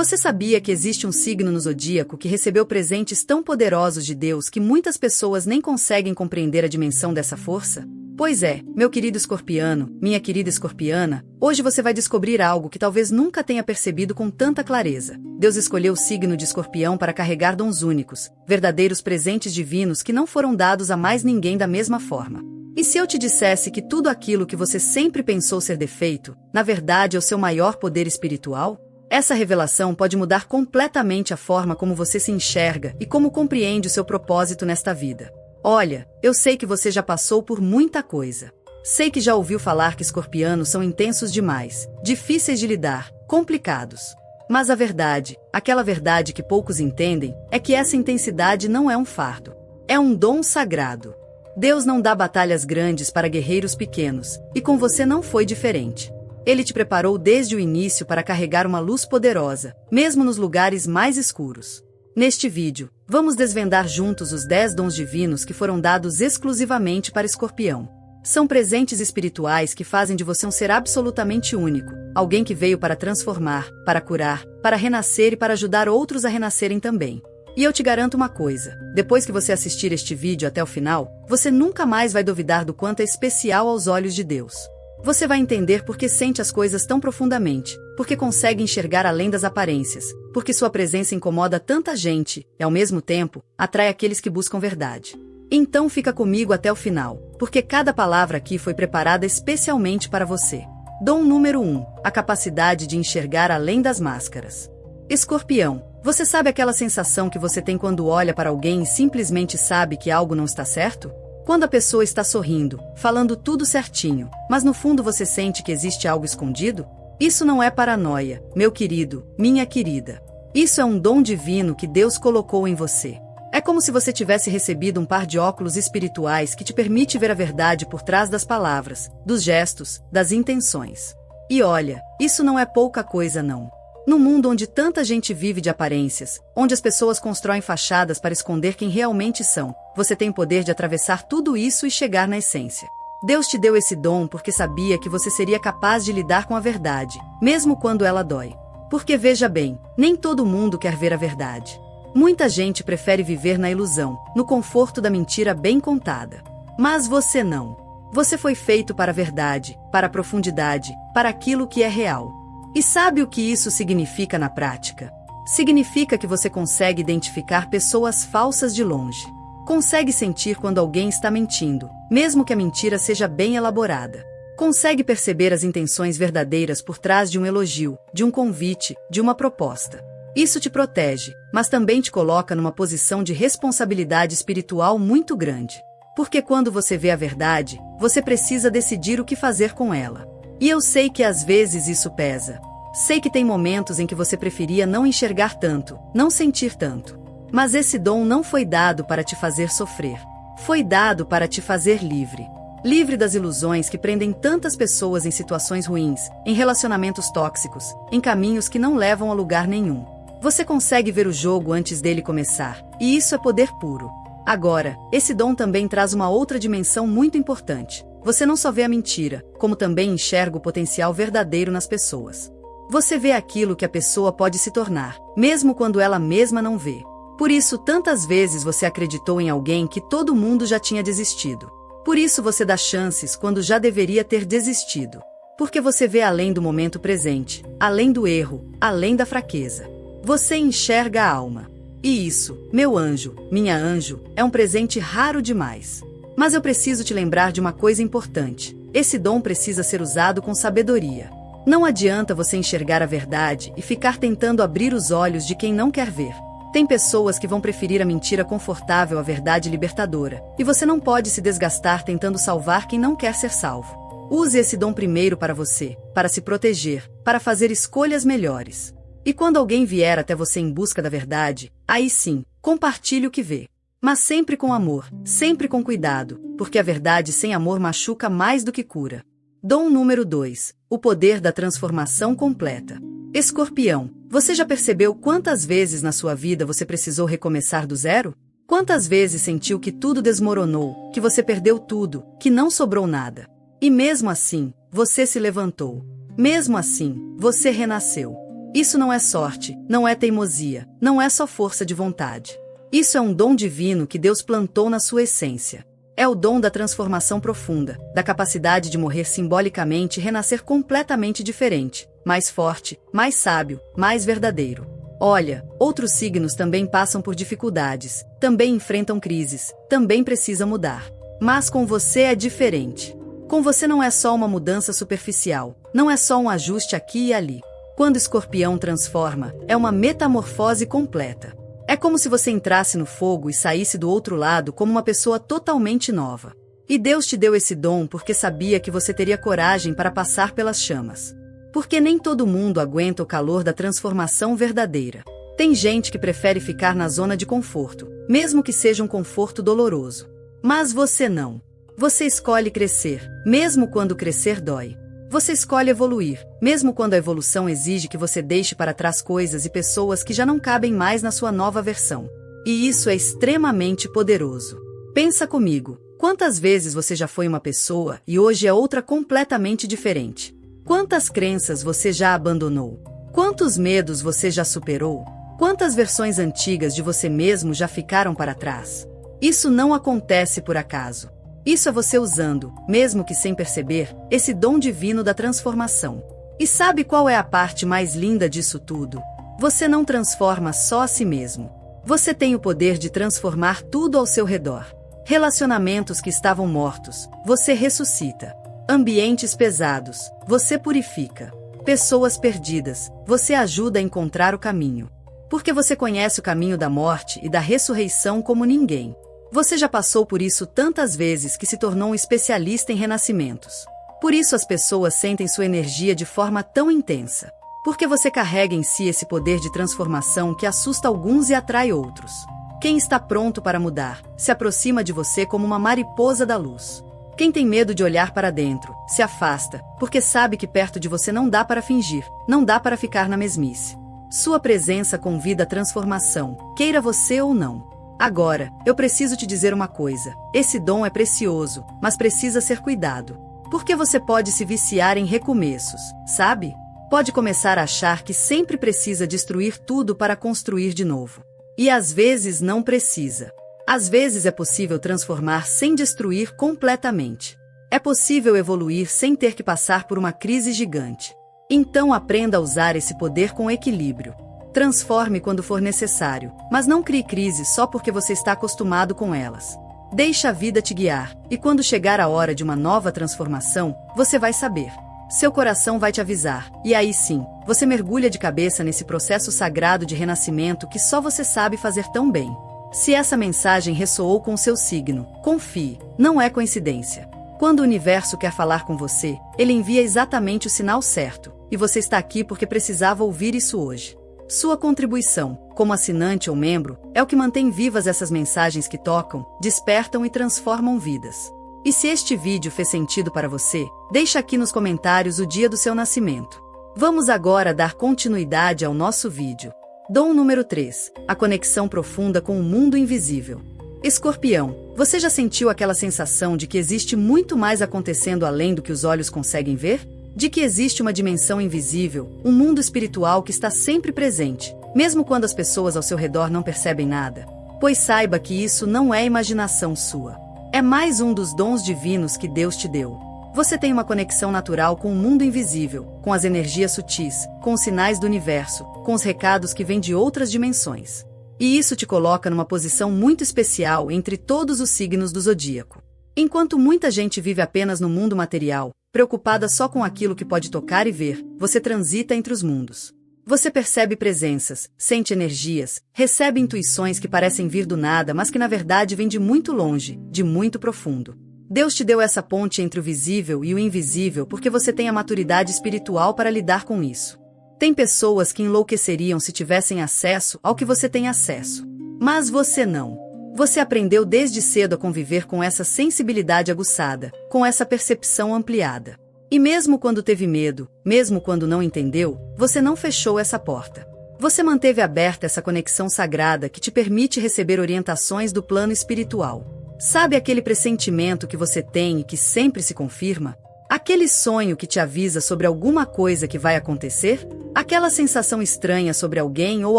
Você sabia que existe um signo no zodíaco que recebeu presentes tão poderosos de Deus que muitas pessoas nem conseguem compreender a dimensão dessa força? Pois é, meu querido escorpiano, minha querida escorpiana, hoje você vai descobrir algo que talvez nunca tenha percebido com tanta clareza. Deus escolheu o signo de Escorpião para carregar dons únicos, verdadeiros presentes divinos que não foram dados a mais ninguém da mesma forma. E se eu te dissesse que tudo aquilo que você sempre pensou ser defeito, na verdade é o seu maior poder espiritual? Essa revelação pode mudar completamente a forma como você se enxerga e como compreende o seu propósito nesta vida. Olha, eu sei que você já passou por muita coisa. Sei que já ouviu falar que escorpianos são intensos demais, difíceis de lidar, complicados. Mas a verdade, aquela verdade que poucos entendem, é que essa intensidade não é um fardo. É um dom sagrado. Deus não dá batalhas grandes para guerreiros pequenos, e com você não foi diferente. Ele te preparou desde o início para carregar uma luz poderosa, mesmo nos lugares mais escuros. Neste vídeo, vamos desvendar juntos os 10 dons divinos que foram dados exclusivamente para Escorpião. São presentes espirituais que fazem de você um ser absolutamente único, alguém que veio para transformar, para curar, para renascer e para ajudar outros a renascerem também. E eu te garanto uma coisa, depois que você assistir este vídeo até o final, você nunca mais vai duvidar do quanto é especial aos olhos de Deus. Você vai entender por que sente as coisas tão profundamente, porque consegue enxergar além das aparências, porque sua presença incomoda tanta gente e, ao mesmo tempo, atrai aqueles que buscam verdade. Então fica comigo até o final, porque cada palavra aqui foi preparada especialmente para você. Dom número 1, a capacidade de enxergar além das máscaras. Escorpião, você sabe aquela sensação que você tem quando olha para alguém e simplesmente sabe que algo não está certo? Quando a pessoa está sorrindo, falando tudo certinho, mas no fundo você sente que existe algo escondido? Isso não é paranoia, meu querido, minha querida. Isso é um dom divino que Deus colocou em você. É como se você tivesse recebido um par de óculos espirituais que te permite ver a verdade por trás das palavras, dos gestos, das intenções. E olha, isso não é pouca coisa não. No mundo onde tanta gente vive de aparências, onde as pessoas constroem fachadas para esconder quem realmente são, você tem o poder de atravessar tudo isso e chegar na essência. Deus te deu esse dom porque sabia que você seria capaz de lidar com a verdade, mesmo quando ela dói. Porque veja bem, nem todo mundo quer ver a verdade. Muita gente prefere viver na ilusão, no conforto da mentira bem contada. Mas você não. Você foi feito para a verdade, para a profundidade, para aquilo que é real. E sabe o que isso significa na prática? Significa que você consegue identificar pessoas falsas de longe. Consegue sentir quando alguém está mentindo, mesmo que a mentira seja bem elaborada. Consegue perceber as intenções verdadeiras por trás de um elogio, de um convite, de uma proposta. Isso te protege, mas também te coloca numa posição de responsabilidade espiritual muito grande. Porque quando você vê a verdade, você precisa decidir o que fazer com ela. E eu sei que às vezes isso pesa. Sei que tem momentos em que você preferia não enxergar tanto, não sentir tanto. Mas esse dom não foi dado para te fazer sofrer. Foi dado para te fazer livre. Livre das ilusões que prendem tantas pessoas em situações ruins, em relacionamentos tóxicos, em caminhos que não levam a lugar nenhum. Você consegue ver o jogo antes dele começar, e isso é poder puro. Agora, esse dom também traz uma outra dimensão muito importante. Você não só vê a mentira, como também enxerga o potencial verdadeiro nas pessoas. Você vê aquilo que a pessoa pode se tornar, mesmo quando ela mesma não vê. Por isso, tantas vezes você acreditou em alguém que todo mundo já tinha desistido. Por isso você dá chances quando já deveria ter desistido. Porque você vê além do momento presente, além do erro, além da fraqueza. Você enxerga a alma. E isso, meu anjo, minha anjo, é um presente raro demais. Mas eu preciso te lembrar de uma coisa importante. Esse dom precisa ser usado com sabedoria. Não adianta você enxergar a verdade e ficar tentando abrir os olhos de quem não quer ver. Tem pessoas que vão preferir a mentira confortável à verdade libertadora, e você não pode se desgastar tentando salvar quem não quer ser salvo. Use esse dom primeiro para você, para se proteger, para fazer escolhas melhores. E quando alguém vier até você em busca da verdade, aí sim, compartilhe o que vê. Mas sempre com amor, sempre com cuidado, porque a verdade sem amor machuca mais do que cura. Dom número 2, o poder da transformação completa. Escorpião, você já percebeu quantas vezes na sua vida você precisou recomeçar do zero? Quantas vezes sentiu que tudo desmoronou, que você perdeu tudo, que não sobrou nada? E mesmo assim, você se levantou. Mesmo assim, você renasceu. Isso não é sorte, não é teimosia, não é só força de vontade. Isso é um dom divino que Deus plantou na sua essência. É o dom da transformação profunda, da capacidade de morrer simbolicamente e renascer completamente diferente, mais forte, mais sábio, mais verdadeiro. Olha, outros signos também passam por dificuldades, também enfrentam crises, também precisam mudar. Mas com você é diferente. Com você não é só uma mudança superficial, não é só um ajuste aqui e ali. Quando Escorpião transforma, é uma metamorfose completa. É como se você entrasse no fogo e saísse do outro lado como uma pessoa totalmente nova. E Deus te deu esse dom porque sabia que você teria coragem para passar pelas chamas. Porque nem todo mundo aguenta o calor da transformação verdadeira. Tem gente que prefere ficar na zona de conforto, mesmo que seja um conforto doloroso. Mas você não. Você escolhe crescer, mesmo quando crescer dói. Você escolhe evoluir, mesmo quando a evolução exige que você deixe para trás coisas e pessoas que já não cabem mais na sua nova versão. E isso é extremamente poderoso. Pensa comigo, quantas vezes você já foi uma pessoa e hoje é outra completamente diferente? Quantas crenças você já abandonou? Quantos medos você já superou? Quantas versões antigas de você mesmo já ficaram para trás? Isso não acontece por acaso. Isso é você usando, mesmo que sem perceber, esse dom divino da transformação. E sabe qual é a parte mais linda disso tudo? Você não transforma só a si mesmo. Você tem o poder de transformar tudo ao seu redor. Relacionamentos que estavam mortos, você ressuscita. Ambientes pesados, você purifica. Pessoas perdidas, você ajuda a encontrar o caminho. Porque você conhece o caminho da morte e da ressurreição como ninguém. Você já passou por isso tantas vezes que se tornou um especialista em renascimentos. Por isso as pessoas sentem sua energia de forma tão intensa. Porque você carrega em si esse poder de transformação que assusta alguns e atrai outros. Quem está pronto para mudar, se aproxima de você como uma mariposa da luz. Quem tem medo de olhar para dentro, se afasta, porque sabe que perto de você não dá para fingir, não dá para ficar na mesmice. Sua presença convida a transformação, queira você ou não. Agora, eu preciso te dizer uma coisa. Esse dom é precioso, mas precisa ser cuidado. Porque você pode se viciar em recomeços, sabe? Pode começar a achar que sempre precisa destruir tudo para construir de novo. E às vezes não precisa. Às vezes é possível transformar sem destruir completamente. É possível evoluir sem ter que passar por uma crise gigante. Então aprenda a usar esse poder com equilíbrio. Transforme quando for necessário, mas não crie crises só porque você está acostumado com elas. Deixe a vida te guiar, e quando chegar a hora de uma nova transformação, você vai saber. Seu coração vai te avisar, e aí sim, você mergulha de cabeça nesse processo sagrado de renascimento que só você sabe fazer tão bem. Se essa mensagem ressoou com o seu signo, confie, não é coincidência. Quando o universo quer falar com você, ele envia exatamente o sinal certo, e você está aqui porque precisava ouvir isso hoje. Sua contribuição, como assinante ou membro, é o que mantém vivas essas mensagens que tocam, despertam e transformam vidas. E se este vídeo fez sentido para você, deixa aqui nos comentários o dia do seu nascimento. Vamos agora dar continuidade ao nosso vídeo. Dom número 3. A conexão profunda com o mundo invisível. Escorpião, você já sentiu aquela sensação de que existe muito mais acontecendo além do que os olhos conseguem ver? De que existe uma dimensão invisível, um mundo espiritual que está sempre presente, mesmo quando as pessoas ao seu redor não percebem nada? Pois saiba que isso não é imaginação sua. É mais um dos dons divinos que Deus te deu. Você tem uma conexão natural com o mundo invisível, com as energias sutis, com os sinais do universo, com os recados que vêm de outras dimensões. E isso te coloca numa posição muito especial entre todos os signos do zodíaco. Enquanto muita gente vive apenas no mundo material, preocupada só com aquilo que pode tocar e ver, você transita entre os mundos. Você percebe presenças, sente energias, recebe intuições que parecem vir do nada, mas que na verdade vêm de muito longe, de muito profundo. Deus te deu essa ponte entre o visível e o invisível porque você tem a maturidade espiritual para lidar com isso. Tem pessoas que enlouqueceriam se tivessem acesso ao que você tem acesso. Mas você não. Você aprendeu desde cedo a conviver com essa sensibilidade aguçada, com essa percepção ampliada. E mesmo quando teve medo, mesmo quando não entendeu, você não fechou essa porta. Você manteve aberta essa conexão sagrada que te permite receber orientações do plano espiritual. Sabe aquele pressentimento que você tem e que sempre se confirma? Aquele sonho que te avisa sobre alguma coisa que vai acontecer? Aquela sensação estranha sobre alguém ou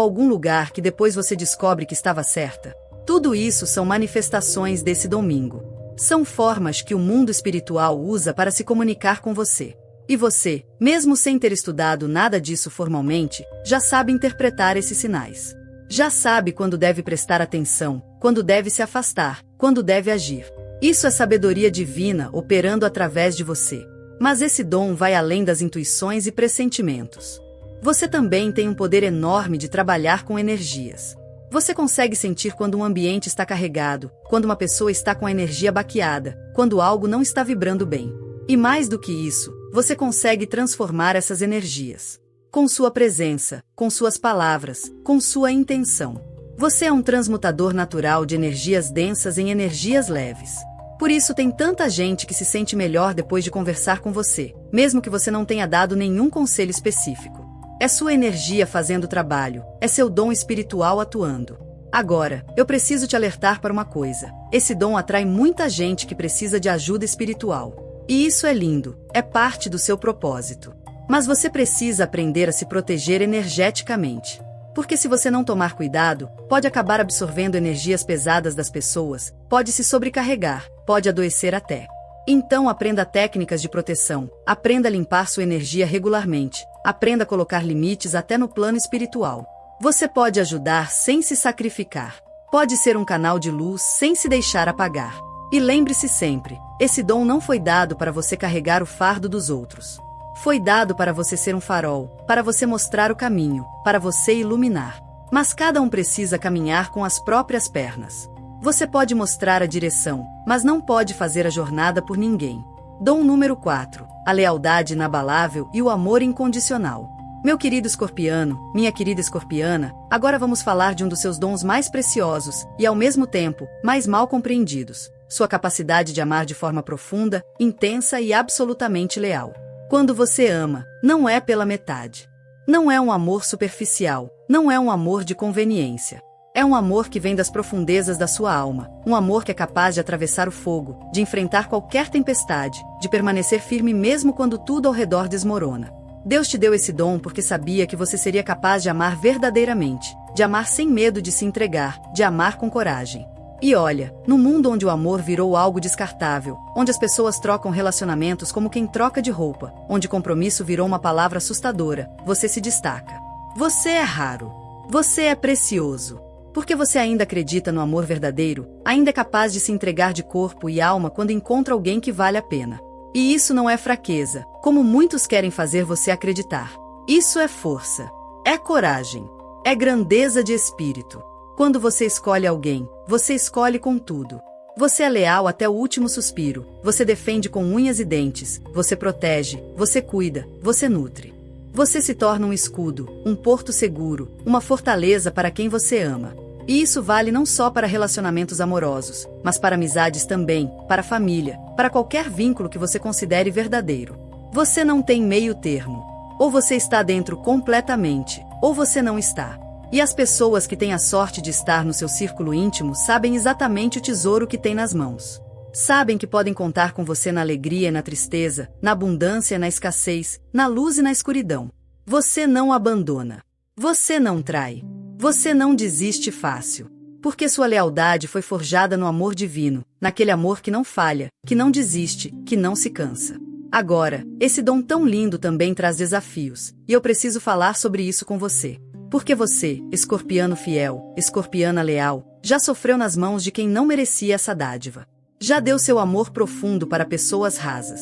algum lugar que depois você descobre que estava certa? Tudo isso são manifestações desse domingo. São formas que o mundo espiritual usa para se comunicar com você. E você, mesmo sem ter estudado nada disso formalmente, já sabe interpretar esses sinais. Já sabe quando deve prestar atenção, quando deve se afastar, quando deve agir. Isso é sabedoria divina operando através de você. Mas esse dom vai além das intuições e pressentimentos. Você também tem um poder enorme de trabalhar com energias. Você consegue sentir quando um ambiente está carregado, quando uma pessoa está com a energia baqueada, quando algo não está vibrando bem. E mais do que isso, você consegue transformar essas energias. Com sua presença, com suas palavras, com sua intenção. Você é um transmutador natural de energias densas em energias leves. Por isso tem tanta gente que se sente melhor depois de conversar com você, mesmo que você não tenha dado nenhum conselho específico. É sua energia fazendo o trabalho, é seu dom espiritual atuando. Agora, eu preciso te alertar para uma coisa. Esse dom atrai muita gente que precisa de ajuda espiritual. E isso é lindo, é parte do seu propósito. Mas você precisa aprender a se proteger energeticamente. Porque se você não tomar cuidado, pode acabar absorvendo energias pesadas das pessoas, pode se sobrecarregar, pode adoecer até. Então aprenda técnicas de proteção, aprenda a limpar sua energia regularmente, aprenda a colocar limites até no plano espiritual. Você pode ajudar sem se sacrificar. Pode ser um canal de luz sem se deixar apagar. E lembre-se sempre, esse dom não foi dado para você carregar o fardo dos outros. Foi dado para você ser um farol, para você mostrar o caminho, para você iluminar. Mas cada um precisa caminhar com as próprias pernas. Você pode mostrar a direção, mas não pode fazer a jornada por ninguém. Dom número 4. A lealdade inabalável e o amor incondicional. Meu querido escorpiano, minha querida escorpiana, agora vamos falar de um dos seus dons mais preciosos e, ao mesmo tempo, mais mal compreendidos. Sua capacidade de amar de forma profunda, intensa e absolutamente leal. Quando você ama, não é pela metade. Não é um amor superficial, não é um amor de conveniência. É um amor que vem das profundezas da sua alma, um amor que é capaz de atravessar o fogo, de enfrentar qualquer tempestade, de permanecer firme mesmo quando tudo ao redor desmorona. Deus te deu esse dom porque sabia que você seria capaz de amar verdadeiramente, de amar sem medo de se entregar, de amar com coragem. E olha, no mundo onde o amor virou algo descartável, onde as pessoas trocam relacionamentos como quem troca de roupa, onde compromisso virou uma palavra assustadora, você se destaca. Você é raro. Você é precioso. Porque você ainda acredita no amor verdadeiro, ainda é capaz de se entregar de corpo e alma quando encontra alguém que vale a pena. E isso não é fraqueza, como muitos querem fazer você acreditar. Isso é força. É coragem. É grandeza de espírito. Quando você escolhe alguém, você escolhe com tudo. Você é leal até o último suspiro, você defende com unhas e dentes, você protege, você cuida, você nutre. Você se torna um escudo, um porto seguro, uma fortaleza para quem você ama. E isso vale não só para relacionamentos amorosos, mas para amizades também, para família, para qualquer vínculo que você considere verdadeiro. Você não tem meio termo. Ou você está dentro completamente, ou você não está. E as pessoas que têm a sorte de estar no seu círculo íntimo sabem exatamente o tesouro que tem nas mãos. Sabem que podem contar com você na alegria e na tristeza, na abundância e na escassez, na luz e na escuridão. Você não abandona. Você não trai. Você não desiste fácil. Porque sua lealdade foi forjada no amor divino, naquele amor que não falha, que não desiste, que não se cansa. Agora, esse dom tão lindo também traz desafios, e eu preciso falar sobre isso com você. Porque você, escorpiano fiel, escorpiana leal, já sofreu nas mãos de quem não merecia essa dádiva. Já deu seu amor profundo para pessoas rasas.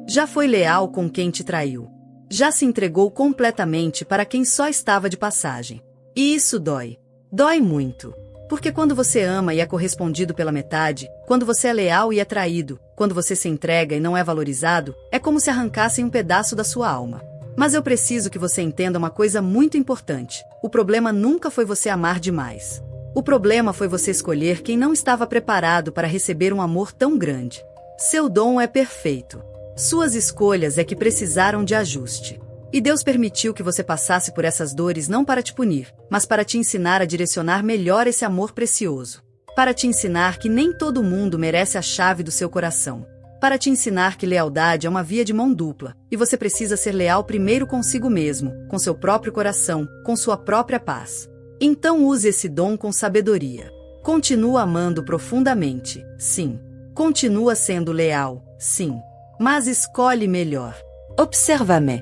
Já foi leal com quem te traiu. Já se entregou completamente para quem só estava de passagem. E isso dói. Dói muito. Porque quando você ama e é correspondido pela metade, quando você é leal e é traído, quando você se entrega e não é valorizado, é como se arrancassem um pedaço da sua alma. Mas eu preciso que você entenda uma coisa muito importante. O problema nunca foi você amar demais. O problema foi você escolher quem não estava preparado para receber um amor tão grande. Seu dom é perfeito. Suas escolhas é que precisaram de ajuste. E Deus permitiu que você passasse por essas dores não para te punir, mas para te ensinar a direcionar melhor esse amor precioso. Para te ensinar que nem todo mundo merece a chave do seu coração. para te ensinar que lealdade é uma via de mão dupla, e você precisa ser leal primeiro consigo mesmo, com seu próprio coração, com sua própria paz. Então use esse dom com sabedoria. Continua amando profundamente, sim. Continua sendo leal, sim. Mas escolhe melhor. Observa-me.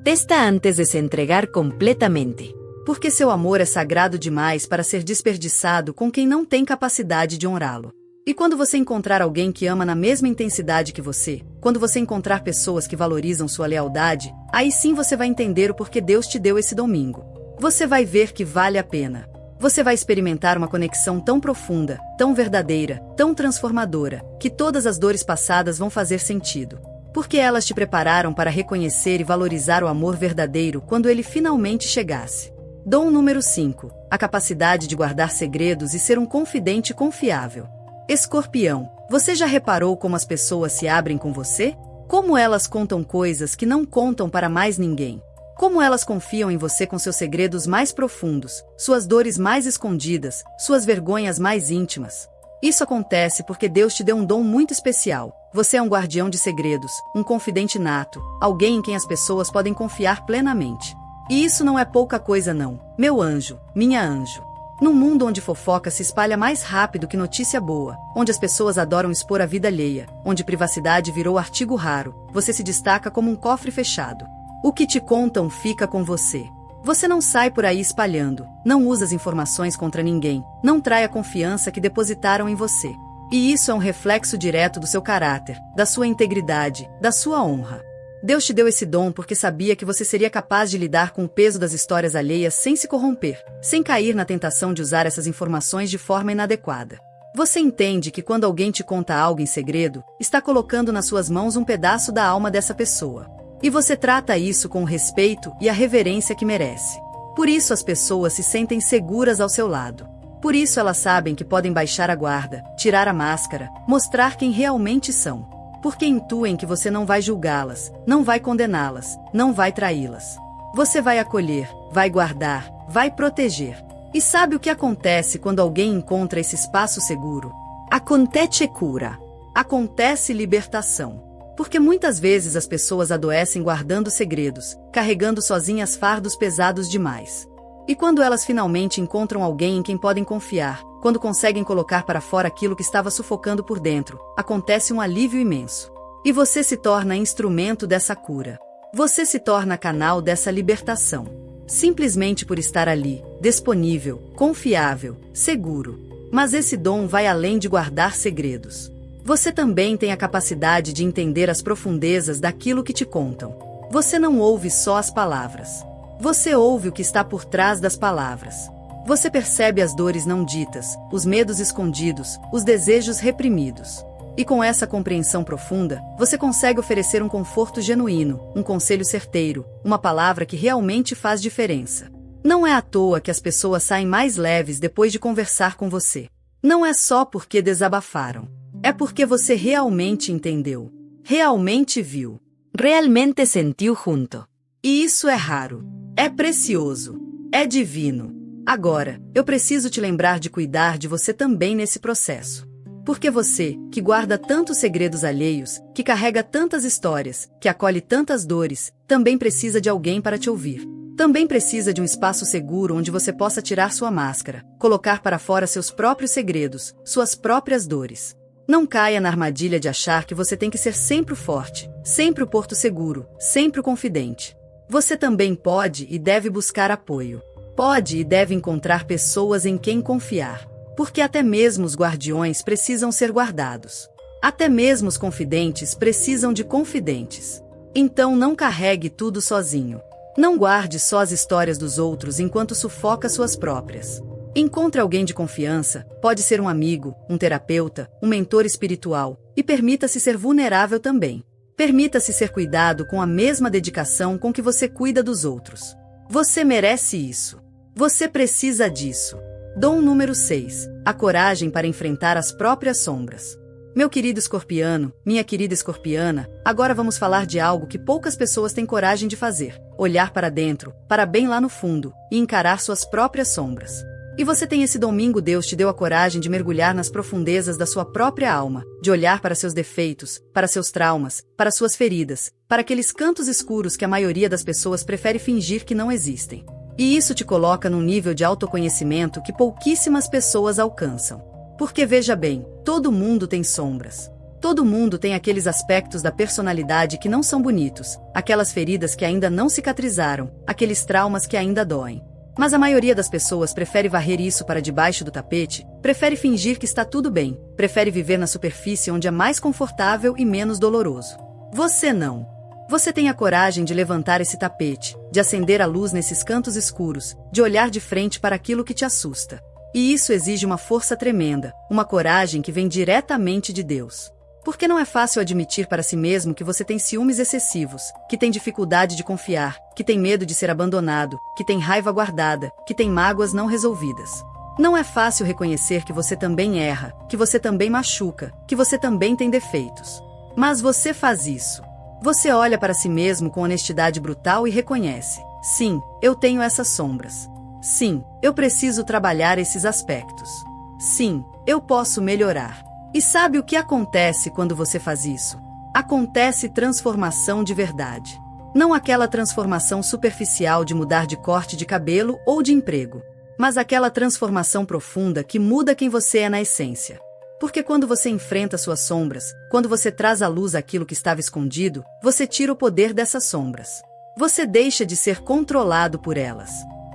Testa antes de se entregar completamente. Porque seu amor é sagrado demais para ser desperdiçado com quem não tem capacidade de honrá-lo. E quando você encontrar alguém que ama na mesma intensidade que você, quando você encontrar pessoas que valorizam sua lealdade, aí sim você vai entender o porquê Deus te deu esse domingo. Você vai ver que vale a pena. Você vai experimentar uma conexão tão profunda, tão verdadeira, tão transformadora, que todas as dores passadas vão fazer sentido. Porque elas te prepararam para reconhecer e valorizar o amor verdadeiro quando ele finalmente chegasse. Dom número 5. A capacidade de guardar segredos e ser um confidente confiável. Escorpião, você já reparou como as pessoas se abrem com você? Como elas contam coisas que não contam para mais ninguém? Como elas confiam em você com seus segredos mais profundos, suas dores mais escondidas, suas vergonhas mais íntimas? Isso acontece porque Deus te deu um dom muito especial. Você é um guardião de segredos, um confidente nato, alguém em quem as pessoas podem confiar plenamente. E isso não é pouca coisa não, meu anjo, minha anjo. Num mundo onde fofoca se espalha mais rápido que notícia boa, onde as pessoas adoram expor a vida alheia, onde privacidade virou artigo raro, você se destaca como um cofre fechado. O que te contam fica com você. Você não sai por aí espalhando, não usa as informações contra ninguém, não trai a confiança que depositaram em você. E isso é um reflexo direto do seu caráter, da sua integridade, da sua honra. Deus te deu esse dom porque sabia que você seria capaz de lidar com o peso das histórias alheias sem se corromper, sem cair na tentação de usar essas informações de forma inadequada. Você entende que quando alguém te conta algo em segredo, está colocando nas suas mãos um pedaço da alma dessa pessoa. E você trata isso com o respeito e a reverência que merece. Por isso as pessoas se sentem seguras ao seu lado. Por isso elas sabem que podem baixar a guarda, tirar a máscara, mostrar quem realmente são. Porque intuem que você não vai julgá-las, não vai condená-las, não vai traí-las. Você vai acolher, vai guardar, vai proteger. E sabe o que acontece quando alguém encontra esse espaço seguro? Acontece cura. Acontece libertação. Porque muitas vezes as pessoas adoecem guardando segredos, carregando sozinhas fardos pesados demais. E quando elas finalmente encontram alguém em quem podem confiar, quando conseguem colocar para fora aquilo que estava sufocando por dentro, acontece um alívio imenso. E você se torna instrumento dessa cura. Você se torna canal dessa libertação. Simplesmente por estar ali, disponível, confiável, seguro. Mas esse dom vai além de guardar segredos. Você também tem a capacidade de entender as profundezas daquilo que te contam. Você não ouve só as palavras. Você ouve o que está por trás das palavras. Você percebe as dores não ditas, os medos escondidos, os desejos reprimidos. E com essa compreensão profunda, você consegue oferecer um conforto genuíno, um conselho certeiro, uma palavra que realmente faz diferença. Não é à toa que as pessoas saem mais leves depois de conversar com você. Não é só porque desabafaram. É porque você realmente entendeu. Realmente viu. Realmente sentiu junto. E isso é raro. É precioso. É divino. Agora, eu preciso te lembrar de cuidar de você também nesse processo. Porque você, que guarda tantos segredos alheios, que carrega tantas histórias, que acolhe tantas dores, também precisa de alguém para te ouvir. Também precisa de um espaço seguro onde você possa tirar sua máscara, colocar para fora seus próprios segredos, suas próprias dores. Não caia na armadilha de achar que você tem que ser sempre o forte, sempre o porto seguro, sempre o confidente. Você também pode e deve buscar apoio. Pode e deve encontrar pessoas em quem confiar. Porque até mesmo os guardiões precisam ser guardados. Até mesmo os confidentes precisam de confidentes. Então não carregue tudo sozinho. Não guarde só as histórias dos outros enquanto sufoca suas próprias. Encontre alguém de confiança, pode ser um amigo, um terapeuta, um mentor espiritual, e permita-se ser vulnerável também. Permita-se ser cuidado com a mesma dedicação com que você cuida dos outros. Você merece isso. Você precisa disso. Dom número 6. A coragem para enfrentar as próprias sombras. Meu querido escorpiano, minha querida escorpiana, agora vamos falar de algo que poucas pessoas têm coragem de fazer. Olhar para dentro, para bem lá no fundo, e encarar suas próprias sombras. E você tem esse domingo, Deus te deu a coragem de mergulhar nas profundezas da sua própria alma, de olhar para seus defeitos, para seus traumas, para suas feridas, para aqueles cantos escuros que a maioria das pessoas prefere fingir que não existem. E isso te coloca num nível de autoconhecimento que pouquíssimas pessoas alcançam. Porque veja bem, todo mundo tem sombras. Todo mundo tem aqueles aspectos da personalidade que não são bonitos, aquelas feridas que ainda não cicatrizaram, aqueles traumas que ainda doem. Mas a maioria das pessoas prefere varrer isso para debaixo do tapete, prefere fingir que está tudo bem, prefere viver na superfície onde é mais confortável e menos doloroso. Você não. Você tem a coragem de levantar esse tapete, de acender a luz nesses cantos escuros, de olhar de frente para aquilo que te assusta. E isso exige uma força tremenda, uma coragem que vem diretamente de Deus. Porque não é fácil admitir para si mesmo que você tem ciúmes excessivos, que tem dificuldade de confiar, que tem medo de ser abandonado, que tem raiva guardada, que tem mágoas não resolvidas. Não é fácil reconhecer que você também erra, que você também machuca, que você também tem defeitos. Mas você faz isso. Você olha para si mesmo com honestidade brutal e reconhece: sim, eu tenho essas sombras. Sim, eu preciso trabalhar esses aspectos. Sim, eu posso melhorar. E sabe o que acontece quando você faz isso? Acontece transformação de verdade. Não aquela transformação superficial de mudar de corte de cabelo ou de emprego, mas aquela transformação profunda que muda quem você é na essência. Porque quando você enfrenta suas sombras, quando você traz à luz aquilo que estava escondido, você tira o poder dessas sombras. Você deixa de ser controlado por elas.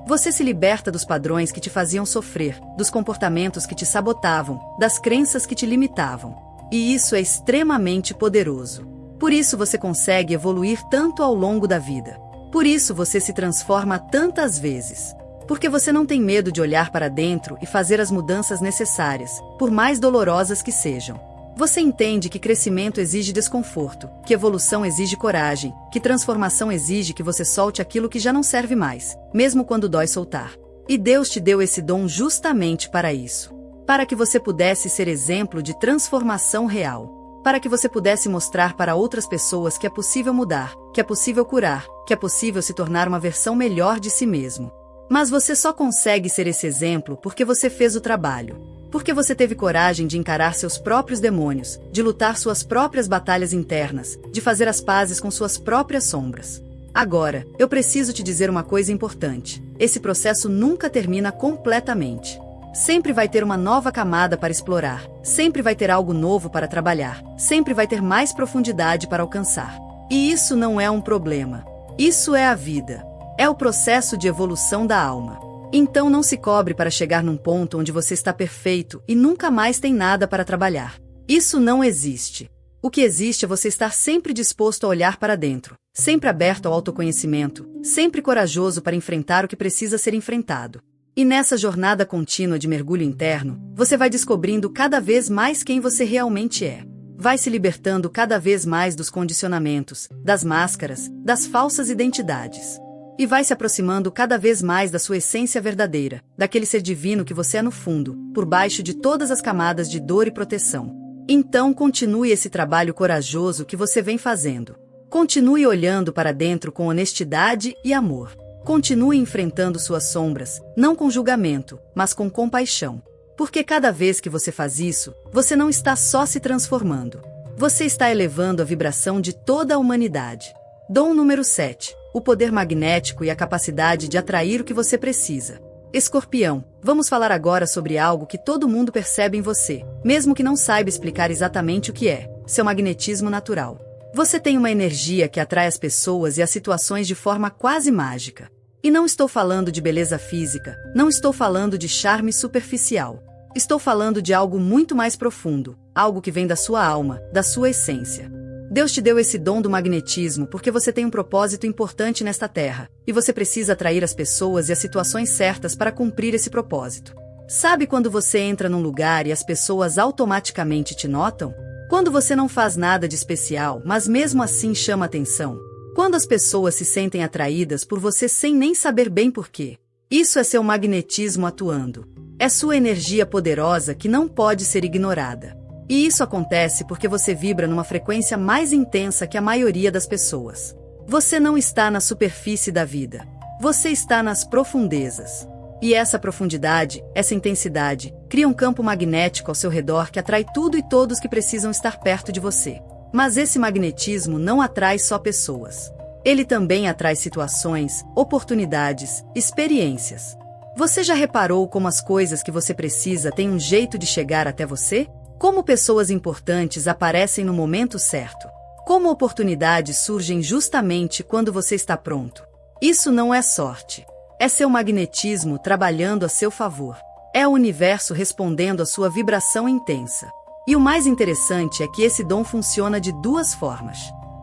Você se liberta dos padrões que te faziam sofrer, dos comportamentos que te sabotavam, das crenças que te limitavam. E isso é extremamente poderoso. Por isso você consegue evoluir tanto ao longo da vida. Por isso você se transforma tantas vezes. Porque você não tem medo de olhar para dentro e fazer as mudanças necessárias, por mais dolorosas que sejam. Você entende que crescimento exige desconforto, que evolução exige coragem, que transformação exige que você solte aquilo que já não serve mais, mesmo quando dói soltar. E Deus te deu esse dom justamente para isso. Para que você pudesse ser exemplo de transformação real. Para que você pudesse mostrar para outras pessoas que é possível mudar, que é possível curar, que é possível se tornar uma versão melhor de si mesmo. Mas você só consegue ser esse exemplo porque você fez o trabalho. Porque você teve coragem de encarar seus próprios demônios, de lutar suas próprias batalhas internas, de fazer as pazes com suas próprias sombras. Agora, eu preciso te dizer uma coisa importante. Esse processo nunca termina completamente. Sempre vai ter uma nova camada para explorar, sempre vai ter algo novo para trabalhar, sempre vai ter mais profundidade para alcançar. E isso não é um problema. Isso é a vida. É o processo de evolução da alma. Então não se cobre para chegar num ponto onde você está perfeito e nunca mais tem nada para trabalhar. Isso não existe. O que existe é você estar sempre disposto a olhar para dentro, sempre aberto ao autoconhecimento, sempre corajoso para enfrentar o que precisa ser enfrentado. E nessa jornada contínua de mergulho interno, você vai descobrindo cada vez mais quem você realmente é. Vai se libertando cada vez mais dos condicionamentos, das máscaras, das falsas identidades. E vai se aproximando cada vez mais da sua essência verdadeira, daquele ser divino que você é no fundo, por baixo de todas as camadas de dor e proteção. Então continue esse trabalho corajoso que você vem fazendo. Continue olhando para dentro com honestidade e amor. Continue enfrentando suas sombras, não com julgamento, mas com compaixão. Porque cada vez que você faz isso, você não está só se transformando. Você está elevando a vibração de toda a humanidade. Dom número 7. O poder magnético e a capacidade de atrair o que você precisa. Escorpião, vamos falar agora sobre algo que todo mundo percebe em você, mesmo que não saiba explicar exatamente o que é: seu magnetismo natural. Você tem uma energia que atrai as pessoas e as situações de forma quase mágica. E não estou falando de beleza física, não estou falando de charme superficial. Estou falando de algo muito mais profundo, algo que vem da sua alma, da sua essência. Deus te deu esse dom do magnetismo porque você tem um propósito importante nesta terra, e você precisa atrair as pessoas e as situações certas para cumprir esse propósito. Sabe quando você entra num lugar e as pessoas automaticamente te notam? Quando você não faz nada de especial, mas mesmo assim chama atenção? Quando as pessoas se sentem atraídas por você sem nem saber bem por quê? Isso é seu magnetismo atuando. É sua energia poderosa que não pode ser ignorada. E isso acontece porque você vibra numa frequência mais intensa que a maioria das pessoas. Você não está na superfície da vida. Você está nas profundezas. E essa profundidade, essa intensidade, cria um campo magnético ao seu redor que atrai tudo e todos que precisam estar perto de você. Mas esse magnetismo não atrai só pessoas. Ele também atrai situações, oportunidades, experiências. Você já reparou como as coisas que você precisa têm um jeito de chegar até você? Como pessoas importantes aparecem no momento certo? Como oportunidades surgem justamente quando você está pronto? Isso não é sorte. É seu magnetismo trabalhando a seu favor. É o universo respondendo à sua vibração intensa. E o mais interessante é que esse dom funciona de duas formas.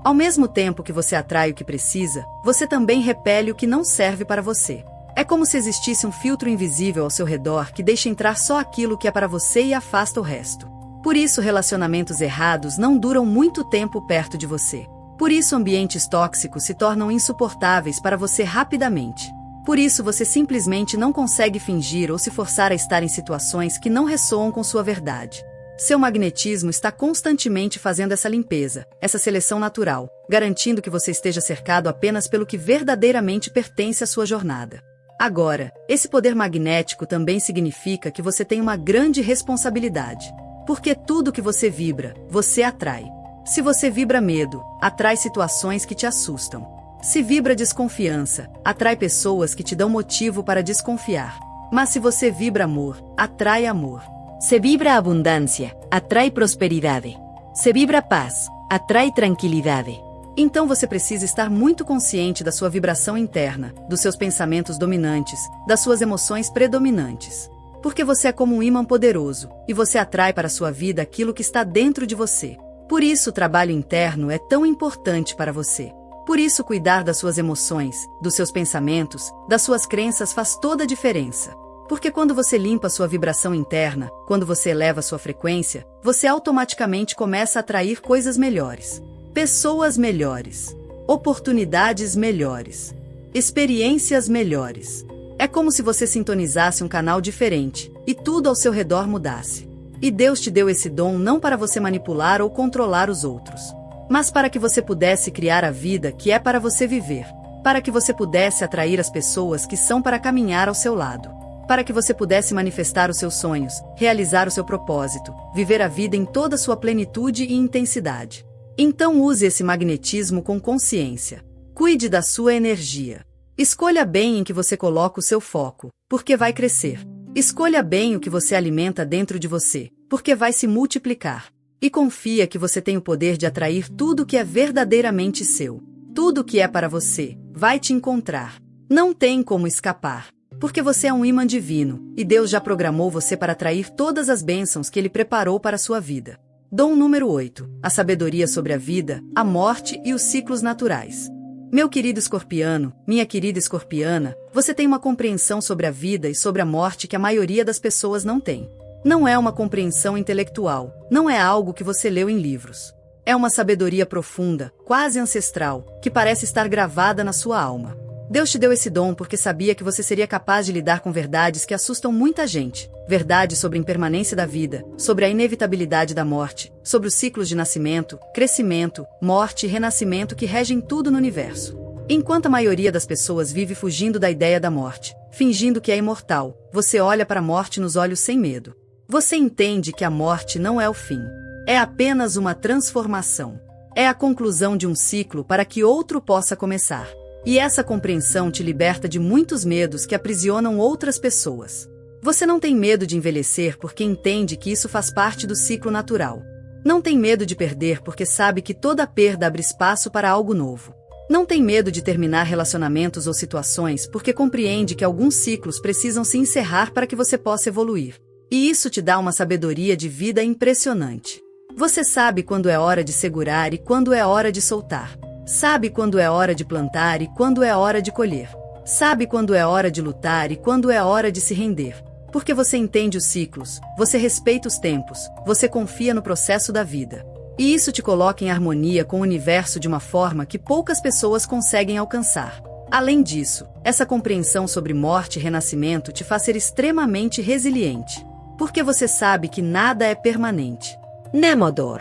Ao mesmo tempo que você atrai o que precisa, você também repele o que não serve para você. É como se existisse um filtro invisível ao seu redor que deixa entrar só aquilo que é para você e afasta o resto. Por isso, relacionamentos errados não duram muito tempo perto de você. Por isso, ambientes tóxicos se tornam insuportáveis para você rapidamente. Por isso, você simplesmente não consegue fingir ou se forçar a estar em situações que não ressoam com sua verdade. Seu magnetismo está constantemente fazendo essa limpeza, essa seleção natural, garantindo que você esteja cercado apenas pelo que verdadeiramente pertence à sua jornada. Agora, esse poder magnético também significa que você tem uma grande responsabilidade. Porque tudo que você vibra, você atrai. Se você vibra medo, atrai situações que te assustam. Se vibra desconfiança, atrai pessoas que te dão motivo para desconfiar. Mas se você vibra amor, atrai amor. Se vibra abundância, atrai prosperidade. Se vibra paz, atrai tranquilidade. Então você precisa estar muito consciente da sua vibração interna, dos seus pensamentos dominantes, das suas emoções predominantes. Porque você é como um ímã poderoso, e você atrai para a sua vida aquilo que está dentro de você. Por isso o trabalho interno é tão importante para você. Por isso cuidar das suas emoções, dos seus pensamentos, das suas crenças faz toda a diferença. Porque quando você limpa a sua vibração interna, quando você eleva a sua frequência, você automaticamente começa a atrair coisas melhores. Pessoas melhores. Oportunidades melhores. Experiências melhores. É como se você sintonizasse um canal diferente, e tudo ao seu redor mudasse. E Deus te deu esse dom não para você manipular ou controlar os outros, mas para que você pudesse criar a vida que é para você viver, para que você pudesse atrair as pessoas que são para caminhar ao seu lado, para que você pudesse manifestar os seus sonhos, realizar o seu propósito, viver a vida em toda a sua plenitude e intensidade. Então use esse magnetismo com consciência. Cuide da sua energia. Escolha bem em que você coloca o seu foco, porque vai crescer. Escolha bem o que você alimenta dentro de você, porque vai se multiplicar. E confia que você tem o poder de atrair tudo que é verdadeiramente seu. Tudo que é para você, vai te encontrar. Não tem como escapar. Porque você é um ímã divino, e Deus já programou você para atrair todas as bênçãos que Ele preparou para a sua vida. Dom número 8. A sabedoria sobre a vida, a morte e os ciclos naturais. Meu querido escorpiano, minha querida escorpiana, você tem uma compreensão sobre a vida e sobre a morte que a maioria das pessoas não tem. Não é uma compreensão intelectual, não é algo que você leu em livros. É uma sabedoria profunda, quase ancestral, que parece estar gravada na sua alma. Deus te deu esse dom porque sabia que você seria capaz de lidar com verdades que assustam muita gente. Verdades sobre a impermanência da vida, sobre a inevitabilidade da morte, sobre os ciclos de nascimento, crescimento, morte e renascimento que regem tudo no universo. Enquanto a maioria das pessoas vive fugindo da ideia da morte, fingindo que é imortal, você olha para a morte nos olhos sem medo. Você entende que a morte não é o fim. É apenas uma transformação. É a conclusão de um ciclo para que outro possa começar. E essa compreensão te liberta de muitos medos que aprisionam outras pessoas. Você não tem medo de envelhecer porque entende que isso faz parte do ciclo natural. Não tem medo de perder porque sabe que toda perda abre espaço para algo novo. Não tem medo de terminar relacionamentos ou situações porque compreende que alguns ciclos precisam se encerrar para que você possa evoluir. E isso te dá uma sabedoria de vida impressionante. Você sabe quando é hora de segurar e quando é hora de soltar. Sabe quando é hora de plantar e quando é hora de colher. Sabe quando é hora de lutar e quando é hora de se render. Porque você entende os ciclos, você respeita os tempos, você confia no processo da vida. E isso te coloca em harmonia com o universo de uma forma que poucas pessoas conseguem alcançar. Além disso, essa compreensão sobre morte e renascimento te faz ser extremamente resiliente. Porque você sabe que nada é permanente. Nem a dor,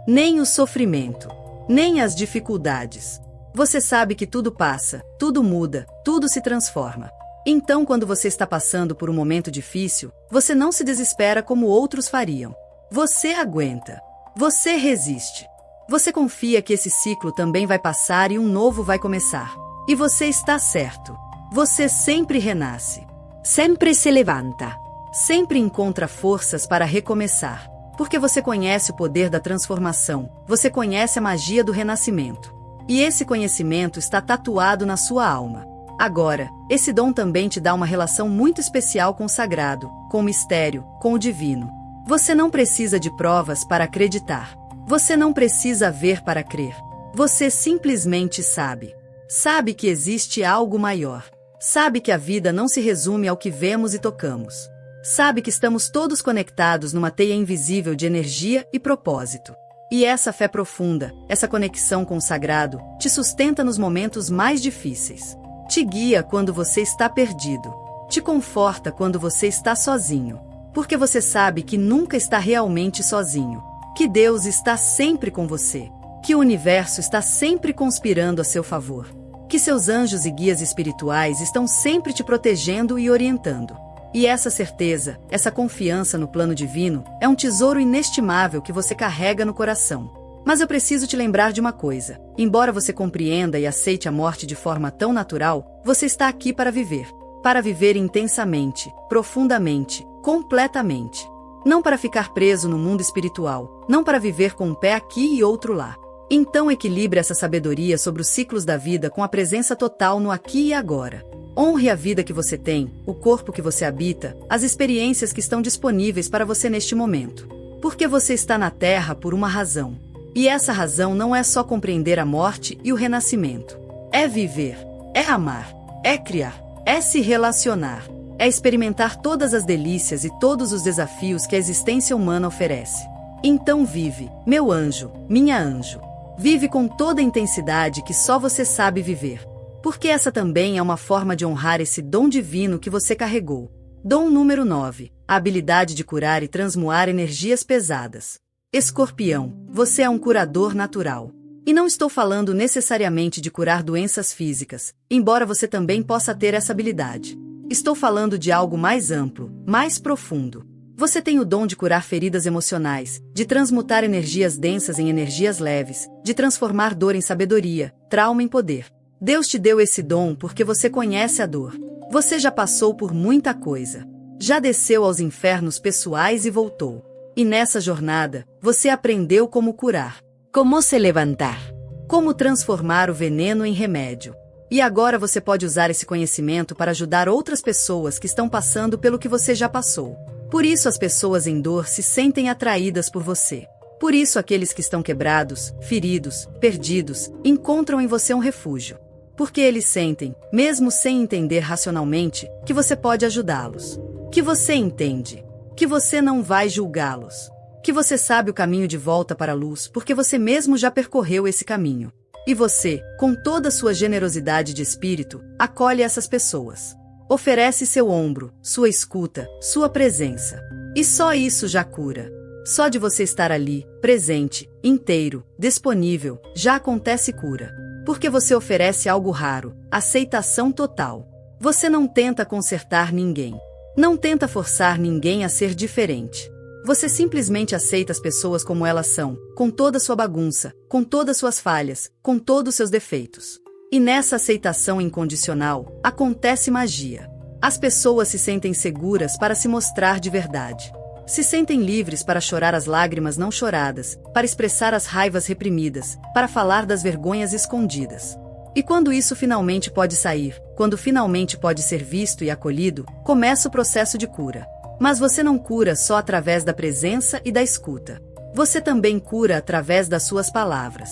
nem o sofrimento, nem as dificuldades. Você sabe que tudo passa, tudo muda, tudo se transforma. Então, quando você está passando por um momento difícil, você não se desespera como outros fariam. Você aguenta. Você resiste. Você confia que esse ciclo também vai passar e um novo vai começar. E você está certo. Você sempre renasce. Sempre se levanta. Sempre encontra forças para recomeçar. Porque você conhece o poder da transformação. Você conhece a magia do renascimento. E esse conhecimento está tatuado na sua alma. Agora, esse dom também te dá uma relação muito especial com o sagrado, com o mistério, com o divino. Você não precisa de provas para acreditar. Você não precisa ver para crer. Você simplesmente sabe. Sabe que existe algo maior. Sabe que a vida não se resume ao que vemos e tocamos. Sabe que estamos todos conectados numa teia invisível de energia e propósito. E essa fé profunda, essa conexão com o sagrado, te sustenta nos momentos mais difíceis. Te guia quando você está perdido. Te conforta quando você está sozinho. Porque você sabe que nunca está realmente sozinho. Que Deus está sempre com você. Que o universo está sempre conspirando a seu favor. Que seus anjos e guias espirituais estão sempre te protegendo e orientando. E essa certeza, essa confiança no plano divino, é um tesouro inestimável que você carrega no coração. Mas eu preciso te lembrar de uma coisa. Embora você compreenda e aceite a morte de forma tão natural, você está aqui para viver. Para viver intensamente, profundamente, completamente. Não para ficar preso no mundo espiritual, não para viver com um pé aqui e outro lá. Então equilibre essa sabedoria sobre os ciclos da vida com a presença total no aqui e agora. Honre a vida que você tem, o corpo que você habita, as experiências que estão disponíveis para você neste momento. Porque você está na Terra por uma razão. E essa razão não é só compreender a morte e o renascimento. É viver, é amar, é criar, é se relacionar, é experimentar todas as delícias e todos os desafios que a existência humana oferece. Então vive, meu anjo, minha anjo. Vive com toda a intensidade que só você sabe viver. Porque essa também é uma forma de honrar esse dom divino que você carregou. Dom número 9, a habilidade de curar e transmutar energias pesadas. Escorpião, você é um curador natural. E não estou falando necessariamente de curar doenças físicas, embora você também possa ter essa habilidade. Estou falando de algo mais amplo, mais profundo. Você tem o dom de curar feridas emocionais, de transmutar energias densas em energias leves, de transformar dor em sabedoria, trauma em poder. Deus te deu esse dom porque você conhece a dor. Você já passou por muita coisa. Já desceu aos infernos pessoais e voltou. E nessa jornada, você aprendeu como curar. Como se levantar. Como transformar o veneno em remédio. E agora você pode usar esse conhecimento para ajudar outras pessoas que estão passando pelo que você já passou. Por isso as pessoas em dor se sentem atraídas por você. Por isso aqueles que estão quebrados, feridos, perdidos, encontram em você um refúgio. Porque eles sentem, mesmo sem entender racionalmente, que você pode ajudá-los. Que você entende. Que você não vai julgá-los. Que você sabe o caminho de volta para a luz porque você mesmo já percorreu esse caminho. E você, com toda a sua generosidade de espírito, acolhe essas pessoas. Oferece seu ombro, sua escuta, sua presença. E só isso já cura. Só de você estar ali, presente, inteiro, disponível, já acontece cura. Porque você oferece algo raro, aceitação total. Você não tenta consertar ninguém. Não tenta forçar ninguém a ser diferente. Você simplesmente aceita as pessoas como elas são, com toda a sua bagunça, com todas suas falhas, com todos os seus defeitos. E nessa aceitação incondicional, acontece magia. As pessoas se sentem seguras para se mostrar de verdade. Se sentem livres para chorar as lágrimas não choradas, para expressar as raivas reprimidas, para falar das vergonhas escondidas. E quando isso finalmente pode sair, quando finalmente pode ser visto e acolhido, começa o processo de cura. Mas você não cura só através da presença e da escuta. Você também cura através das suas palavras.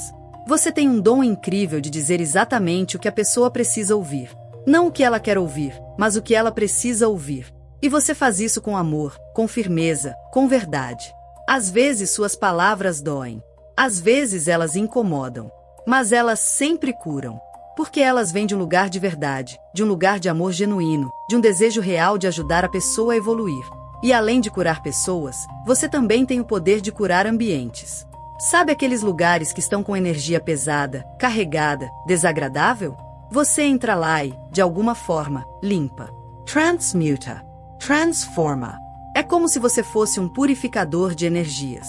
Você tem um dom incrível de dizer exatamente o que a pessoa precisa ouvir. Não o que ela quer ouvir, mas o que ela precisa ouvir. E você faz isso com amor, com firmeza, com verdade. Às vezes suas palavras doem. Às vezes elas incomodam. Mas elas sempre curam. Porque elas vêm de um lugar de verdade, de um lugar de amor genuíno, de um desejo real de ajudar a pessoa a evoluir. E além de curar pessoas, você também tem o poder de curar ambientes. Sabe aqueles lugares que estão com energia pesada, carregada, desagradável? Você entra lá e, de alguma forma, limpa. Transmuta. Transforma. É como se você fosse um purificador de energias.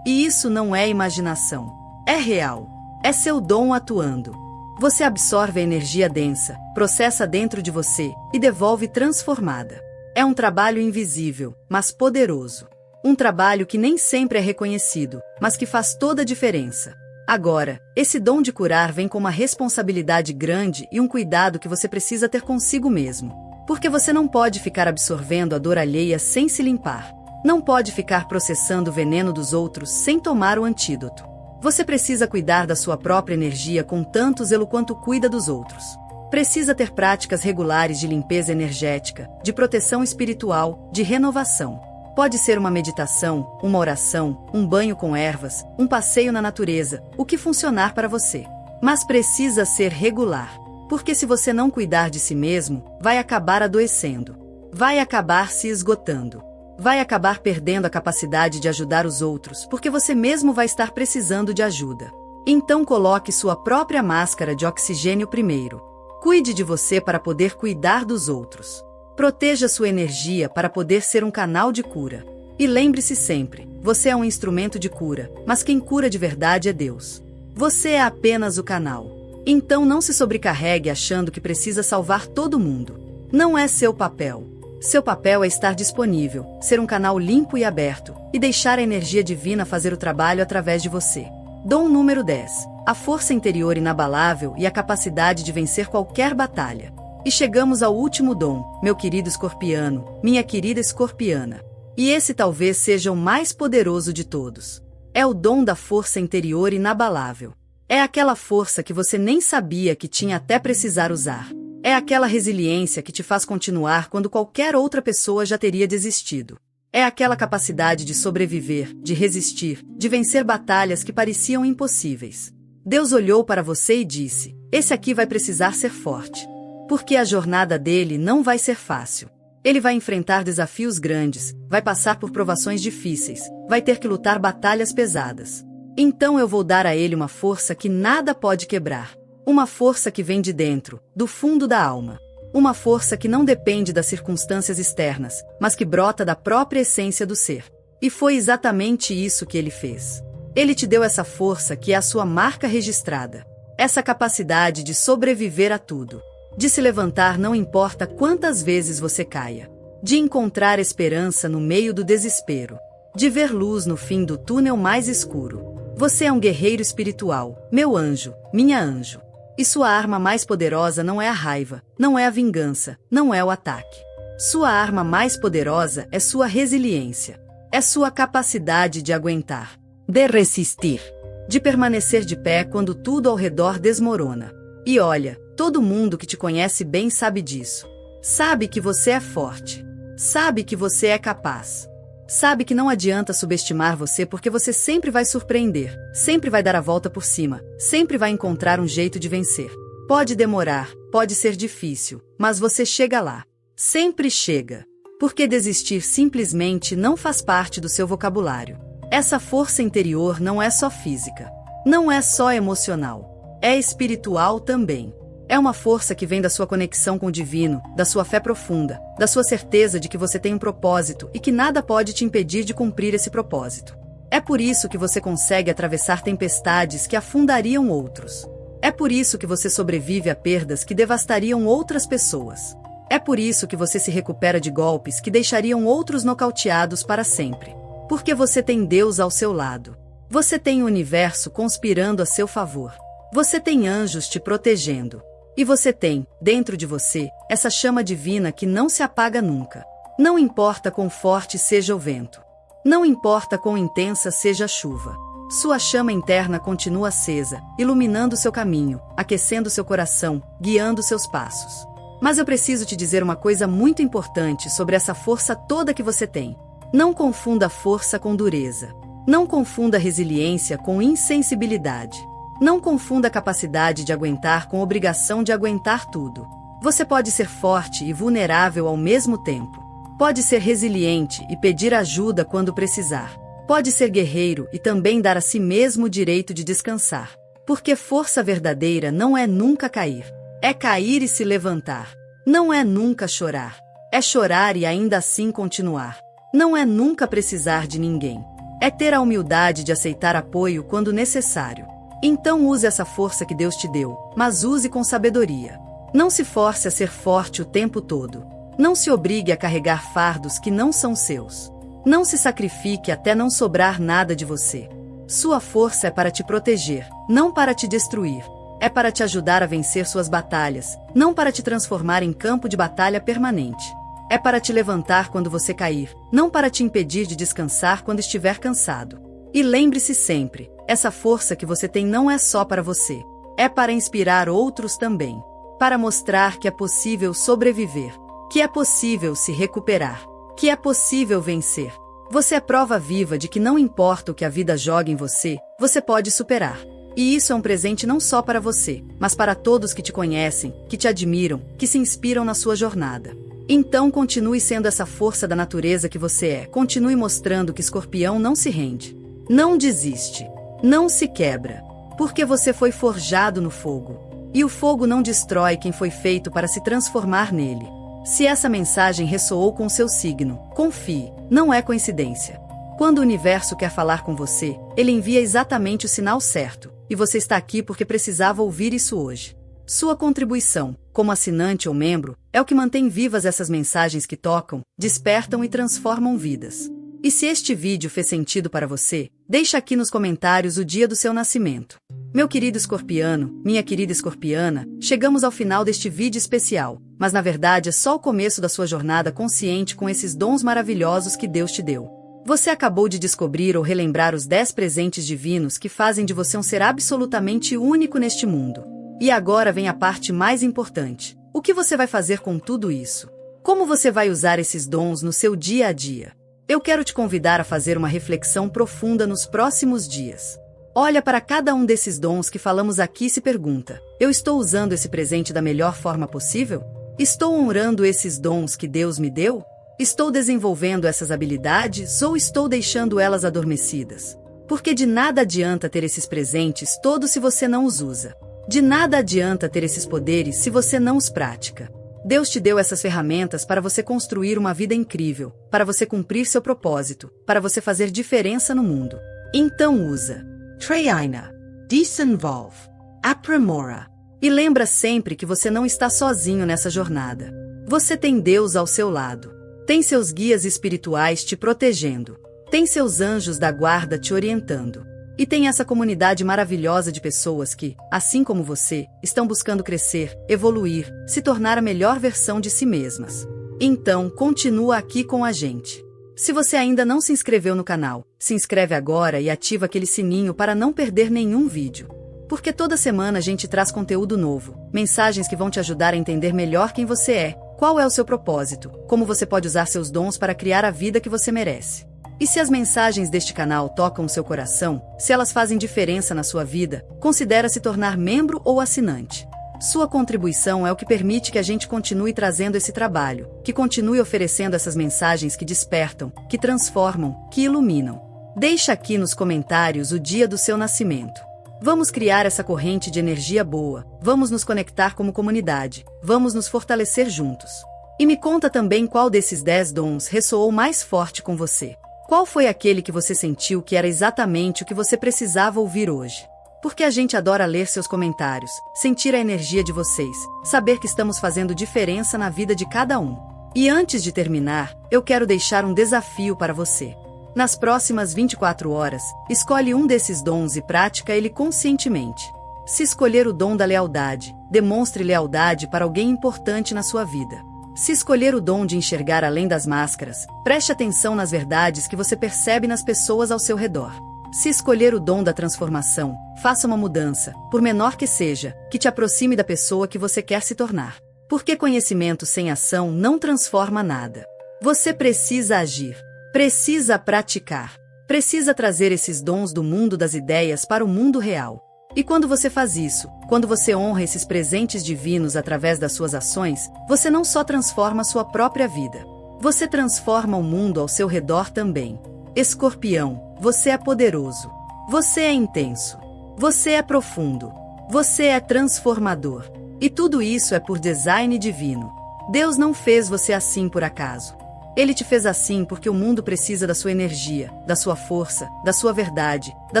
E isso não é imaginação. É real. É seu dom atuando. Você absorve a energia densa, processa dentro de você e devolve transformada. É um trabalho invisível, mas poderoso. Um trabalho que nem sempre é reconhecido, mas que faz toda a diferença. Agora, esse dom de curar vem com uma responsabilidade grande e um cuidado que você precisa ter consigo mesmo. Porque você não pode ficar absorvendo a dor alheia sem se limpar. Não pode ficar processando o veneno dos outros sem tomar o antídoto. Você precisa cuidar da sua própria energia com tanto zelo quanto cuida dos outros. Precisa ter práticas regulares de limpeza energética, de proteção espiritual, de renovação. Pode ser uma meditação, uma oração, um banho com ervas, um passeio na natureza, o que funcionar para você. Mas precisa ser regular. Porque se você não cuidar de si mesmo, vai acabar adoecendo. Vai acabar se esgotando. Vai acabar perdendo a capacidade de ajudar os outros, porque você mesmo vai estar precisando de ajuda. Então coloque sua própria máscara de oxigênio primeiro. Cuide de você para poder cuidar dos outros. Proteja sua energia para poder ser um canal de cura. E lembre-se sempre, você é um instrumento de cura, mas quem cura de verdade é Deus. Você é apenas o canal. Então não se sobrecarregue achando que precisa salvar todo mundo. Não é seu papel. Seu papel é estar disponível, ser um canal limpo e aberto, e deixar a energia divina fazer o trabalho através de você. Dom número 10. A força interior inabalável e a capacidade de vencer qualquer batalha. E chegamos ao último dom, meu querido escorpiano, minha querida escorpiana. E esse talvez seja o mais poderoso de todos. É o dom da força interior inabalável. É aquela força que você nem sabia que tinha até precisar usar. É aquela resiliência que te faz continuar quando qualquer outra pessoa já teria desistido. É aquela capacidade de sobreviver, de resistir, de vencer batalhas que pareciam impossíveis. Deus olhou para você e disse: esse aqui vai precisar ser forte. Porque a jornada dele não vai ser fácil. Ele vai enfrentar desafios grandes, vai passar por provações difíceis, vai ter que lutar batalhas pesadas. Então eu vou dar a ele uma força que nada pode quebrar. Uma força que vem de dentro, do fundo da alma. Uma força que não depende das circunstâncias externas, mas que brota da própria essência do ser. E foi exatamente isso que ele fez. Ele te deu essa força que é a sua marca registrada. Essa capacidade de sobreviver a tudo. De se levantar não importa quantas vezes você caia. De encontrar esperança no meio do desespero. De ver luz no fim do túnel mais escuro. Você é um guerreiro espiritual, meu anjo, minha anjo. E sua arma mais poderosa não é a raiva, não é a vingança, não é o ataque. Sua arma mais poderosa é sua resiliência. É sua capacidade de aguentar. De resistir. De permanecer de pé quando tudo ao redor desmorona. E olha, todo mundo que te conhece bem sabe disso. Sabe que você é forte. Sabe que você é capaz. Sabe que não adianta subestimar você porque você sempre vai surpreender, sempre vai dar a volta por cima, sempre vai encontrar um jeito de vencer. Pode demorar, pode ser difícil, mas você chega lá. Sempre chega. Porque desistir simplesmente não faz parte do seu vocabulário. Essa força interior não é só física. Não é só emocional. É espiritual também. É uma força que vem da sua conexão com o divino, da sua fé profunda, da sua certeza de que você tem um propósito e que nada pode te impedir de cumprir esse propósito. É por isso que você consegue atravessar tempestades que afundariam outros. É por isso que você sobrevive a perdas que devastariam outras pessoas. É por isso que você se recupera de golpes que deixariam outros nocauteados para sempre. Porque você tem Deus ao seu lado. Você tem o universo conspirando a seu favor. Você tem anjos te protegendo. E você tem, dentro de você, essa chama divina que não se apaga nunca. Não importa quão forte seja o vento. Não importa quão intensa seja a chuva. Sua chama interna continua acesa, iluminando seu caminho, aquecendo seu coração, guiando seus passos. Mas eu preciso te dizer uma coisa muito importante sobre essa força toda que você tem. Não confunda força com dureza. Não confunda resiliência com insensibilidade. Não confunda a capacidade de aguentar com a obrigação de aguentar tudo. Você pode ser forte e vulnerável ao mesmo tempo. Pode ser resiliente e pedir ajuda quando precisar. Pode ser guerreiro e também dar a si mesmo o direito de descansar. Porque força verdadeira não é nunca cair. É cair e se levantar. Não é nunca chorar. É chorar e ainda assim continuar. Não é nunca precisar de ninguém. É ter a humildade de aceitar apoio quando necessário. Então use essa força que Deus te deu, mas use com sabedoria. Não se force a ser forte o tempo todo. Não se obrigue a carregar fardos que não são seus. Não se sacrifique até não sobrar nada de você. Sua força é para te proteger, não para te destruir. É para te ajudar a vencer suas batalhas, não para te transformar em campo de batalha permanente. É para te levantar quando você cair, não para te impedir de descansar quando estiver cansado. E lembre-se sempre, essa força que você tem não é só para você. É para inspirar outros também. Para mostrar que é possível sobreviver, que é possível se recuperar, que é possível vencer. Você é prova viva de que não importa o que a vida joga em você, você pode superar. E isso é um presente não só para você, mas para todos que te conhecem, que te admiram, que se inspiram na sua jornada. Então continue sendo essa força da natureza que você é. Continue mostrando que Escorpião não se rende. Não desiste. Não se quebra. Porque você foi forjado no fogo. E o fogo não destrói quem foi feito para se transformar nele. Se essa mensagem ressoou com seu signo, confie, não é coincidência. Quando o universo quer falar com você, ele envia exatamente o sinal certo, e você está aqui porque precisava ouvir isso hoje. Sua contribuição, como assinante ou membro, é o que mantém vivas essas mensagens que tocam, despertam e transformam vidas. E se este vídeo fez sentido para você, deixa aqui nos comentários o dia do seu nascimento. Meu querido escorpiano, minha querida escorpiana, chegamos ao final deste vídeo especial, mas na verdade é só o começo da sua jornada consciente com esses dons maravilhosos que Deus te deu. Você acabou de descobrir ou relembrar os 10 presentes divinos que fazem de você um ser absolutamente único neste mundo. E agora vem a parte mais importante. O que você vai fazer com tudo isso? Como você vai usar esses dons no seu dia a dia? Eu quero te convidar a fazer uma reflexão profunda nos próximos dias. Olha para cada um desses dons que falamos aqui e se pergunta: eu estou usando esse presente da melhor forma possível? Estou honrando esses dons que Deus me deu? Estou desenvolvendo essas habilidades ou estou deixando elas adormecidas? Porque de nada adianta ter esses presentes todos se você não os usa. De nada adianta ter esses poderes se você não os pratica. Deus te deu essas ferramentas para você construir uma vida incrível, para você cumprir seu propósito, para você fazer diferença no mundo. Então usa. Treina. Desenvolve. Aprimora. E lembra sempre que você não está sozinho nessa jornada. Você tem Deus ao seu lado. Tem seus guias espirituais te protegendo. Tem seus anjos da guarda te orientando. E tem essa comunidade maravilhosa de pessoas que, assim como você, estão buscando crescer, evoluir, se tornar a melhor versão de si mesmas. Então, continua aqui com a gente. Se você ainda não se inscreveu no canal, se inscreve agora e ativa aquele sininho para não perder nenhum vídeo. Porque toda semana a gente traz conteúdo novo, mensagens que vão te ajudar a entender melhor quem você é, qual é o seu propósito, como você pode usar seus dons para criar a vida que você merece. E se as mensagens deste canal tocam o seu coração, se elas fazem diferença na sua vida, considere se tornar membro ou assinante. Sua contribuição é o que permite que a gente continue trazendo esse trabalho, que continue oferecendo essas mensagens que despertam, que transformam, que iluminam. Deixa aqui nos comentários o dia do seu nascimento. Vamos criar essa corrente de energia boa, vamos nos conectar como comunidade, vamos nos fortalecer juntos. E me conta também qual desses 10 dons ressoou mais forte com você. Qual foi aquele que você sentiu que era exatamente o que você precisava ouvir hoje? Porque a gente adora ler seus comentários, sentir a energia de vocês, saber que estamos fazendo diferença na vida de cada um. E antes de terminar, eu quero deixar um desafio para você. Nas próximas 24 horas, escolhe um desses dons e pratica ele conscientemente. Se escolher o dom da lealdade, demonstre lealdade para alguém importante na sua vida. Se escolher o dom de enxergar além das máscaras, preste atenção nas verdades que você percebe nas pessoas ao seu redor. Se escolher o dom da transformação, faça uma mudança, por menor que seja, que te aproxime da pessoa que você quer se tornar. Porque conhecimento sem ação não transforma nada. Você precisa agir, precisa praticar, precisa trazer esses dons do mundo das ideias para o mundo real. E quando você faz isso, quando você honra esses presentes divinos através das suas ações, você não só transforma sua própria vida, você transforma o mundo ao seu redor também. Escorpião, você é poderoso, você é intenso, você é profundo, você é transformador. E tudo isso é por design divino. Deus não fez você assim por acaso. Ele te fez assim porque o mundo precisa da sua energia, da sua força, da sua verdade, da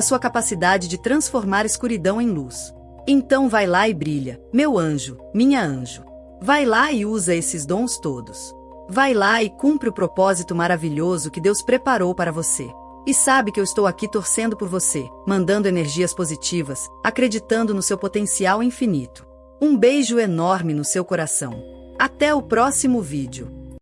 sua capacidade de transformar escuridão em luz. Então vai lá e brilha, meu anjo, minha anjo. Vai lá e usa esses dons todos. Vai lá e cumpre o propósito maravilhoso que Deus preparou para você. E sabe que eu estou aqui torcendo por você, mandando energias positivas, acreditando no seu potencial infinito. Um beijo enorme no seu coração. Até o próximo vídeo.